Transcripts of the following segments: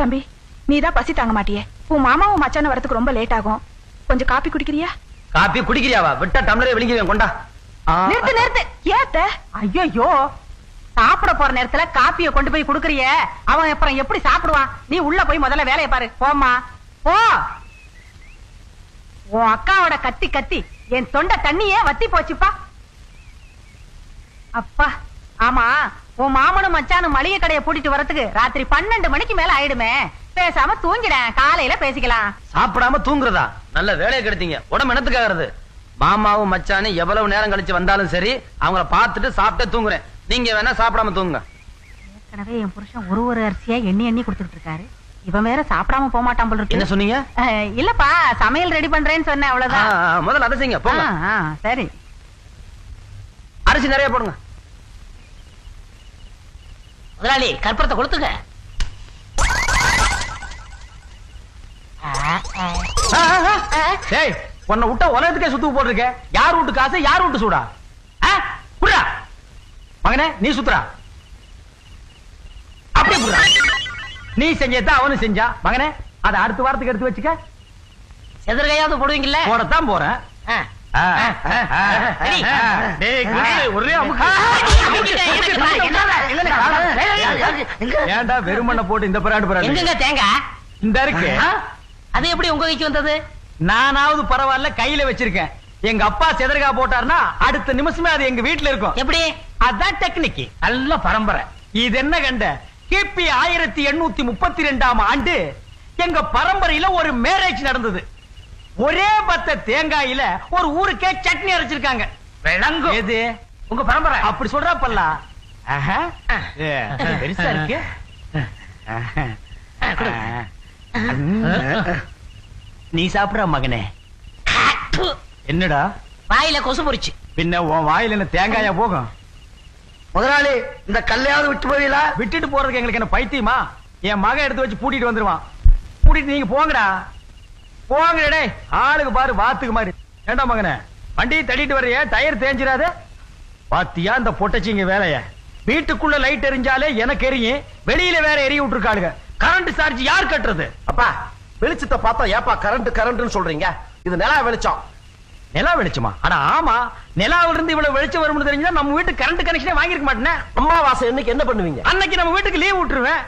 தம்பி, நீதான் பசி தாங்க மாட்டியே. உன் மாமாவும் மச்சான வரதுக்கு ரொம்ப லேட் ஆகும். கொஞ்சம் காப்பி குடிக்கிறியா? காப்பி குடிக்கிறியாவா? விட்டா டம்ளரே விழுங்கிடுவேன். கொண்டா. நிறுத்து. ஏத்த? ஐயோ, சாப்பிட போற நேரத்துல காப்பிய கொண்டு போய் குடுக்கறியே, அவன் அப்புறம் எப்படி சாப்பிடுவான்? நீ உள்ள போய் முதல்ல வேலையை பாரு. போம்மா போ. உன் அக்காவோட கத்தி கத்தி என் தொண்டை தண்ணியே வத்தி போச்சுப்பா. அப்பா, ஆமா, உன் மாமனும் மச்சானும் மளிகை கடையை பூட்டிட்டு வரதுக்கு ராத்திரி 12 மணிக்கு மேல ஆயிடுமே. பேசாம தூங்கிடேன், காலையில பேசிக்கலாம். சாப்பிடாம தூங்குறதா? நல்ல வேலையை கெடுத்தீங்க. உடம்பு என்னத்துக்காகிறது? மாமாவும் மச்சானு எவ்வளவு நேரம் கழிச்சு வந்தாலும் சரி, அவங்கள பார்த்துட்டு சாப்பிட்டே தூங்குறேன். நீங்க வேணா சாப்பிடாம தூங்குங்க. ஏற்கனவே என் புருஷன் ஒரு அரிசியா எண்ணி கொடுத்துட்டு இருக்காரு. இவன் வேற சாப்பிடாம போக மாட்டான் போல இருக்கு. என்ன சொன்னீங்க? இல்லப்பா, சமையல் ரெடி பண்றேன்னு சொன்னேன், அவ்வளவுதான். முதல்ல அதை செய்யுங்க. போங்க. சரி, அரிசி நிறைய போடுங்க. முதலாளி, கற்பூரத்தை கொடுத்துங்க. உன்னை விட்டா உலகத்துக்கே சுத்து போட்டிருக்க. யார் வீட்டு காசு, யார் வீட்டு சூடா? குடுறா மகனே, நீ சுத்துறா. அப்படியே குடுறா. நீ செஞ்சதான் அவனு செஞ்சா. மகனே, அதை அடுத்த வாரத்துக்கு எடுத்து வச்சுக்க. எதிர்கையாவது போடுவீங்கல்ல? போடத்தான் போறேன். ஏண்டா வெறுமண்ண போட்டு இந்த பராடு பராடு? எங்க தேங்காய் இந்த இருக்கு. அது எப்படி உங்க கைக்கு வந்தது? நானாவது பரவாயில்ல, கையில வச்சிருக்கேன். எங்க அப்பா செதறகா போட்டார்னா அடுத்த நிமிஷமே அது எங்க வீட்டுல இருக்கும். எப்படி? அதான் டெக்னிக். நல்ல பரம்பரை. இது என்ன கண்ட? கிபி 1832ஆம் ஆண்டு எங்க பரம்பரையில ஒரு மேரேஜ் நடந்தது. ஒரே பத்த தேங்காயில ஒரு ஊருக்கே சட்னி அரைச்சிருக்காங்க. விளங்கும். எது உங்க பரம்பரை? அப்படி சொல்றாப்பல்ல. பெருசா இருக்கு. நீ சாப்பிடுற மகனே. என்னடா வாயில கொசு பொறிச்சு? பின்ன உன் வாயில என்ன தேங்காயா போகும்? முதலாளி, இந்த கல்லையாவது விட்டு போவீங்களா? விட்டுட்டு போறதுக்கு எங்களுக்கு என்ன பைத்தியமா? என் மகன் எடுத்து வச்சு பூட்டிட்டு வந்துருவான். பூட்டிட்டு நீங்க போங்கடா. போங்கடே. ஆளுக்கு பாரு வாத்துக்கு மாதிரி. ஏண்டா மகனே, வண்டியை தள்ளிட்டு வர்றிய, டயர் தேஞ்சிராத. பாத்தியா இந்த பொட்டச்சிங்க வேலைய? வீட்டுக்குள்ள லைட் எரிஞ்சாலே எனக்கு எரியும், வெளியில வேற எரிய விட்டுருக்காளுங்க. கரண்ட் சார்ஜ் யார் கட்டுறது? அப்பா, வெளிச்சத்தை பார்த்தா ஏப்பா கரண்ட்னு சொல்றீங்க? இது நிலா வெளிச்சம். நிலா வெளிச்சமா? அட ஆமா, நிலாவில இருந்து இவ்வளவு வெளிச்சம் வரும்னு தெரிஞ்சா நம்ம வீட்டு கரண்ட் கனெக்ஷனே வாங்கிருக்க மாட்டேனே. அம்மாவாசை என்னைக்கு என்ன பண்ணுவீங்க? அன்னைக்கு நம்ம வீட்டுக்கு லீவ் விட்டுருவேன்.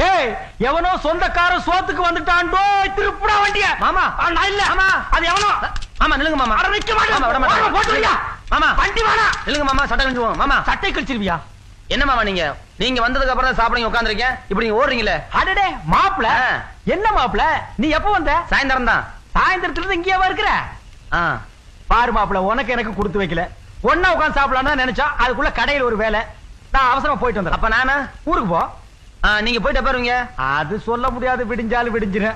ஏய், எவனோ சொந்தக்காரன் சோத்துக்கு வந்துட்டான்டோ, திருப்புடா வண்டிய. மாமா, நான் இல்ல. மாமா, அது எவனோ. மாமா நில்லுங்க மாமா. அட நிக்க மாட்டேன். மாமா விட மாட்டேன். போடுறியா? மாமா வண்டி வாடா. நில்லுங்க மாமா, சட்டை கழிச்சுவோம். மாமா சட்டை கழிச்சிருவியா? என்ன மாமா நீங்க வந்ததுக்கு அப்புறம் தான் சாப்பிடுங்க உட்கார்ந்திருக்கேன். இப்படி நீங்க ஓடுறீங்களே. அடடே மாப்ள, என்ன மாப்ள, நீ எப்ப வந்த? சாயந்தரம் தான். சாயந்தரத்துல இருந்து இங்கேவா இருக்கிற? பாரு மாப்ள, உனக்கு எனக்கு கொடுத்து வைக்கல. ஒன்னா உட்கார்ந்து சாப்பிடலாம்னு நினைச்சா அதுக்குள்ள கடையில ஒரு வேலை. நான் அவசரமா போயிட்டு வந்தேன். அப்ப நானு ஊருக்கு போ. நீங்க போயிட்டு பாருங்க. அது சொல்ல முடியாது, விடிஞ்சாலும் விடிஞ்சிரு.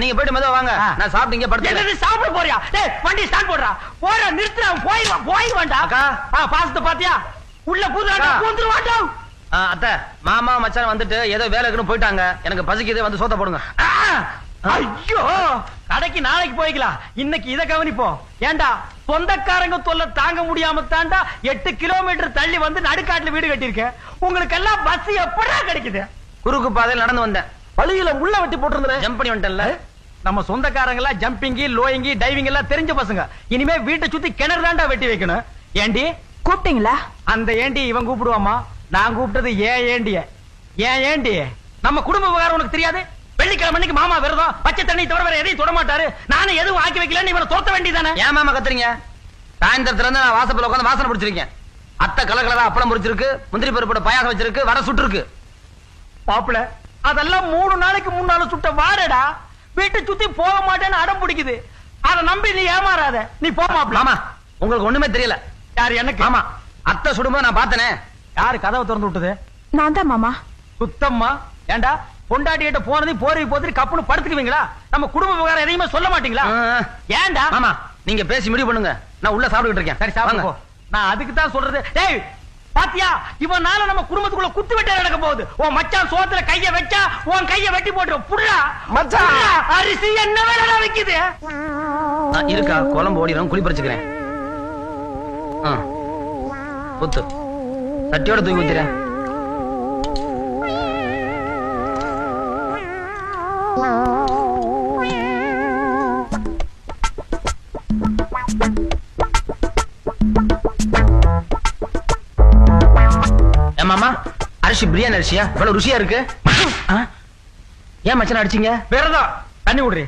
நீங்க போயிட்டு மெதுவா வாங்க. நான் சாப்பிட்டீங்க படுத்து. சாப்பிட போறியா? டேய் வண்டி ஸ்டார்ட் போடுறா. போற நிறுத்துறா. போயிடுவான்டா. அக்கா பாசத்தை பாத்தியா? உள்ள பூந்துறாடா, பூந்துருவாடா. அத்தை, மாமா மச்சான் வந்துட்டு ஏதோ வேலை இருக்குன்னு போயிட்டாங்க. எனக்கு பசிக்குது, வந்து சோத்த போடுங்க. ஐயோ, கடைக்கு நாளைக்கு போய்க்கலாம். இன்னைக்கு இத கவனிப்போம். ஏண்டா சொந்தக்காரங்க தொல்லை தாங்க முடியாம தாண்டா 8 கிலோமீட்டர் தள்ளி வந்து நடுக்காட்டுல வீடு கட்டியிருக்கேன். உங்களுக்கு எல்லாம் பஸ் எப்படா கிடைக்குது? குறுக்கு பாதையில் நடந்து வந்தேன். வழியில உள்ள வெட்டி போட்டிருந்தேன். ஜம்ப் பண்ணி வந்துட்டேன்ல. நம்ம சொந்தக்காரங்க எல்லாம் ஜம்பிங், லோயிங், டைவிங் எல்லாம் தெரிஞ்ச பசங்க. இனிமே வீட்டை சுத்தி கிணறு தாண்டா வெட்டி வைக்கணும். ஏண்டி கூப்பிட்டீங்களா? அந்த ஏண்டி இவன் கூப்பிடுவாமா? நான் கூப்பிட்டது ஏண்டிய. ஏண்டி நம்ம குடும்ப விவகாரம் உனக்கு தெரியாது? வெள்ளிக்கிழமை அன்னைக்கு மாமா விரதம், பச்சை தண்ணி தவிர வேற எதையும் தொட மாட்டாரு. நானும் எதுவும் ஆக்கி வைக்கலன்னு இவனை தோத்த வேண்டியதானே? ஏன் மாமா கத்துறீங்க? சாயந்தரத்துல இருந்து நான் வாசப்பல உட்காந்து வாசனை பிடிச்சிருக்கேன். அத்தை கலகலரா அப்பளம் பொரிச்சிருக்கு, முந்திரி பருப்போட பாயாசம் வச்சிருக்கு, வடை சுட்டுருக்கு. பாப்புல அதெல்லாம் 3 நாளைக்கு முன்னால சுட்ட வாரடா. வீட்டை சுத்தி போக மாட்டேன்னு அடம் பிடிக்குது. அதை நம்பி நீ ஏமாறாத. நீ போ மாப்ள. ஆமா, உங்களுக்கு ஒண்ணுமே தெரியல. யாரு? எனக்கு. ஆமா, அத்தை சுடும்போது நான் பார்த்தனே. யாரு கதவை திறந்து விட்டது? நான் தான் மாமா. சுத்தம்மா. ஏண்டா பொண்டாட்டி கிட்ட போனதையும் போறி கப்புன்னு படுத்துக்குவீங்களா? நம்ம குடும்ப விவகாரம் எதையுமே சொல்ல மாட்டீங்களா? ஏண்டா? ஆமா, நீங்க பேசி முடிவு பண்ணுங்க. நான் உள்ள சாப்பிட்டுட்டு இருக்கேன். சரி சாப்பிடுங்க. நான் அதுக்கு தான் சொல்றது. டேய் பாத்தியா, இவனால நம்ம குடும்பத்துக்குள்ள குத்து வெட்ட நடக்க போகுது. உன் மச்சான் சோத்துல கைய வச்சா உன் கைய வெட்டி போட்டு புடுறா. மச்சான் அரிசி என்ன வேலை வைக்குது? இருக்கா குழம்பு ஓடிடும், குழி பறிச்சுக்கிறேன். ஊத்து, சட்டியோட தூக்கி ஊத்துறேன். மாமா அரிசி பிரியாணி அரிசியா இவ்வளவு ருசியா இருக்கு ஏன் மச்சான் அடிச்சீங்க வேறதான் தண்ணி விடுறி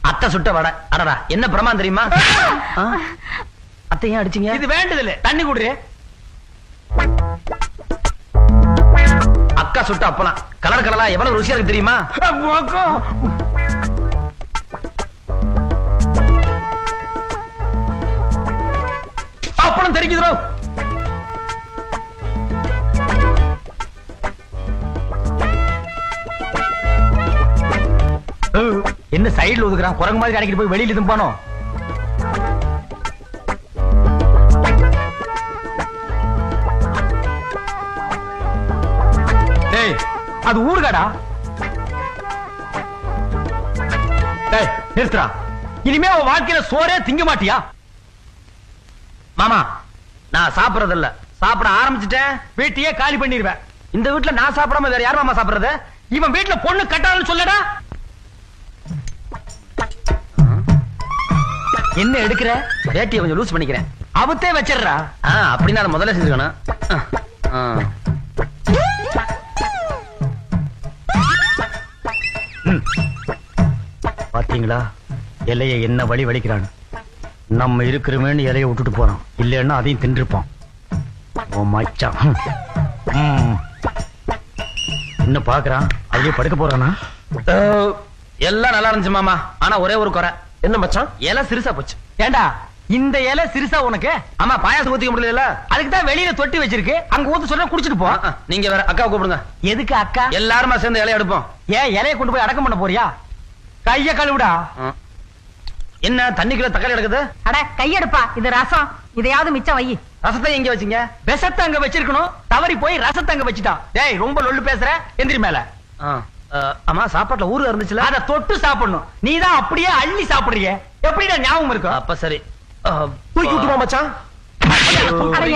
அத்தை சுட்ட வடை அடடா என்ன பிரமாதம் தெரியுமா அத்தை ஏன் அடிச்சீங்க இது வேண்டதில்லை தண்ணி குடுறே அக்கா சுட்ட அப்பலாம் கலர் கலரா எவ்வளவு ருசியா இருக்கு தெரியுமா அப்பளம் தெரிக்குதோ என்ன சைடுல ஒதுக்குறான் குரங்கு மாதிரி கடைக்கிட்டு போய் வெளியில தும்பானோ டேய் அது ஊர்காடா டேய் நிறுத்துறா இனிமே உன் வாழ்க்கையில சோறே திங்க மாட்டியா மாமா நான் சாப்பிடறது இல்ல சாப்பிட ஆரம்பிச்சுட்டேன் வீட்டையே காலி பண்ணிடுவேன் இந்த வீட்டுல நான் சாப்பிடாம வேற யார் மாமா சாப்பிடுறது இவன் வீட்டுல பொண்ணு கட்டாதுன்னு சொல்லடா என்ன எடுக்கிற வேட்டியை கொஞ்சம் லூஸ் பண்ணிக்கிறேன் அவத்தே வச்சிடுறா அப்படின்னா அதை முதல்ல செஞ்சுக்கணும் பாத்தீங்களா இலைய என்ன வழி வலிக்கிறான்னு நம்ம இருக்கிறமேன்னு இலைய விட்டுட்டு போறோம் இல்லைன்னா அதையும் தின்றுப்பான் ஓ மச்சான் என்ன பாக்குறான் அதுலயே படுக்க போறானா எல்லாம் நல்லா இருந்துச்சு மாமா ஆனா ஒரே ஒரு குறை என்ன மச்சான் இலை சிறுசா போச்சு ஏண்டா இந்த இலை சிறுசா உனக்கு ஆமா பாயாசம் ஊத்திக்க முடியல அதுக்கு தான் வெளியில தொட்டி வச்சிருக்கு அங்க ஊத்து சொன்னா குடிச்சிட்டு போ நீங்க வேற அக்கா கூப்பிடுங்க எதுக்கு அக்கா எல்லாருமா சேர்ந்து இலைய எடுப்போம் ஏன் இலைய கொண்டு போய் அடக்கம் பண்ண போறியா கைய கழுவுடா என்ன தண்ணிக்குள்ள தக்காளி எடுக்குது அட கையெடுப்பா இது ரசம் இதையாவது மிச்சம் வை ரசத்தை எங்க வச்சீங்க விஷத்தை அங்க வச்சிருக்கணும் தவறி போய் ரசத்தை அங்க வச்சுட்டான் டேய் ரொம்ப லொல்லு பேசுற எந்திரி மேல அம்மா சாப்பாட்டுல ஊரு இருந்துச்சுல அத தொட்டு சாப்பிடணும் நீதான் அப்படியே அள்ளி சாப்பிடுறீங்க எப்படிடா ஞாபகம் இருக்கும் அப்ப சரி தூக்கி விட்டுமா மச்சான்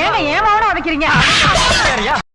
ஏன் ஏமாவோட அடைக்கிறீங்க